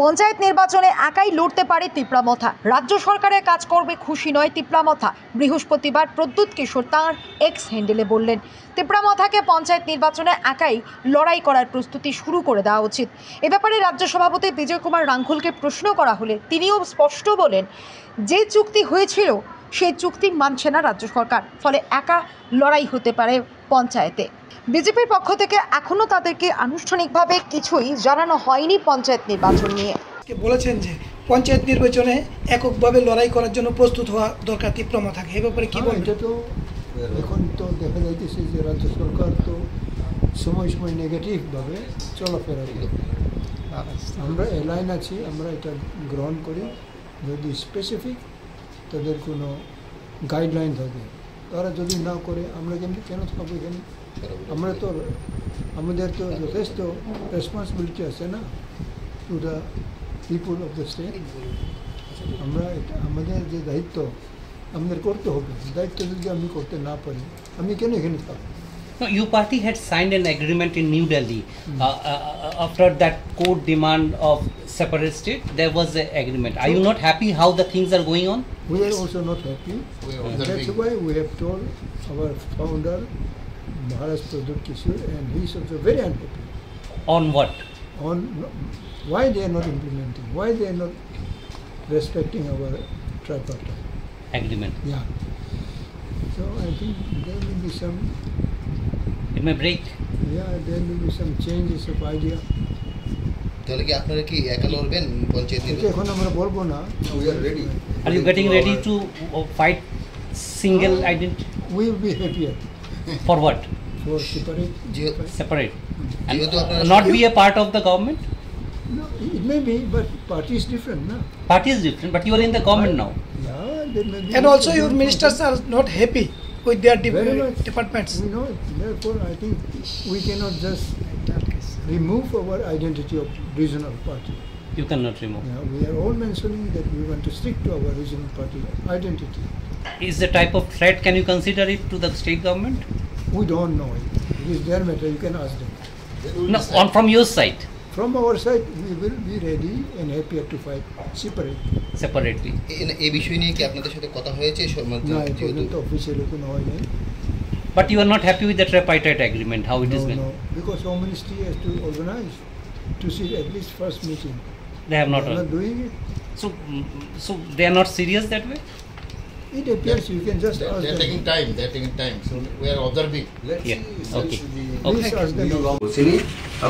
পঞ্চায়েত নির্বাচনে একাই লড়তে পারে তিপ্রামথা। রাজ্য সরকারের কাজ করবে খুশি নয় তিপ্রামথা। বৃহস্পতিবার প্রদ্যুৎ কিশোর তাঁর এক্স হ্যান্ডেলে বললেন, তিপ্রামথাকে পঞ্চায়েত নির্বাচনে একাই লড়াই করার প্রস্তুতি শুরু করে দেওয়া উচিত। এ ব্যাপারে রাজ্য সভাপতি বিজয় কুমার রাঙ্খলকে প্রশ্ন করা হলে তিনিও স্পষ্ট বলেন, যে চুক্তি হয়েছিল সেই চুক্তি মানছে না রাজ্য সরকার, ফলে একা লড়াই হতে পারে পঞ্চায়েতে। বিজেপির পক্ষ থেকে এখনও তাদেরকে আনুষ্ঠানিকভাবে কিছুই জানানো হয়নি পঞ্চায়েত নির্বাচন নিয়ে। বলেছেন যে পঞ্চায়েত নির্বাচনে এককভাবে লড়াই করার জন্য প্রস্তুত হওয়া দরকার তিপ্রামথাকে। এ ব্যাপারে কি বলবেন? এটা তো এখন তো দেখা যাইতেছে যে রাজ্য সরকার তো সময় সময় নেগেটিভভাবে চলাফেরা করে। আমরা এলাইন আছি, আমরা এটা গ্রহণ করি। যদি স্পেসিফিক তাদের কোনো গাইডলাইন থাকে, তারা যদি না করে আমরা কেন থাকবো এখানে? আমরা তো আমাদের তো যথেষ্ট রেসপন্সিবিলিটি আছে না to the people of the state. আমরা এটা আমাদের যে দায়িত্ব আমাদের করতে হবে। দায়িত্ব যদি আমি করতে না পারি আমি কেন এখানে থাকবো? No, your party had signed an agreement in New Delhi. After that court demand of separate state, there was an agreement. Are you not happy how the things are going on? We are also not happy. That's why we have told our founder, Maharaj Pradyut Kishore, and he is also very unhappy. On what? On why they are not implementing, why they are not respecting our tripartite Agreement. Yeah. So I think there will be some. It may break. Yeah, there will be some changes of idea. তাহলে কি আপনারা কি একা লড়বেন পঞ্চায়েত এটা নির্বাচন? এখন আমরা বলবো না। We are ready. Are you getting ready to fight single identity? We will be happier For what? for separate. Separate. And যেহেতু আপনারা not be a part of the government? No, it may be, but party is different, no? Party is different, but you are in the government now. Yeah, there may be. And also your ministers are not happy with their Very much. departments. We know it. Therefore, I think we cannot just remove our identity of regional party. You cannot remove. Yeah, we are all mentioning that we want to stick to our regional party identity. Is the type of threat, can you consider it to the state government? We don't know it. It is their matter. You can ask them. No, from your side, From our side, we will be ready and happier to fight separately. এই বিষয় নিয়ে কি আপনাদের সাথে কথা হয়েছে? না, এই পর্যন্ত অফিসিয়ালি কোনো হয় নাই। But you are not happy with the tripartite agreement, how it is been? No, because Home Ministry has to organize to see at least first meeting. They have not. They are not doing it. So they are not serious that way? It appears you can just ask They're them. taking time. They're taking time. So we are observing. Yeah. Okay. Please ask them.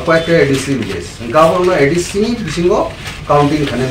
কয়েকটা ADC village গাঁৱৰ ADC বিশিংগ counting খানে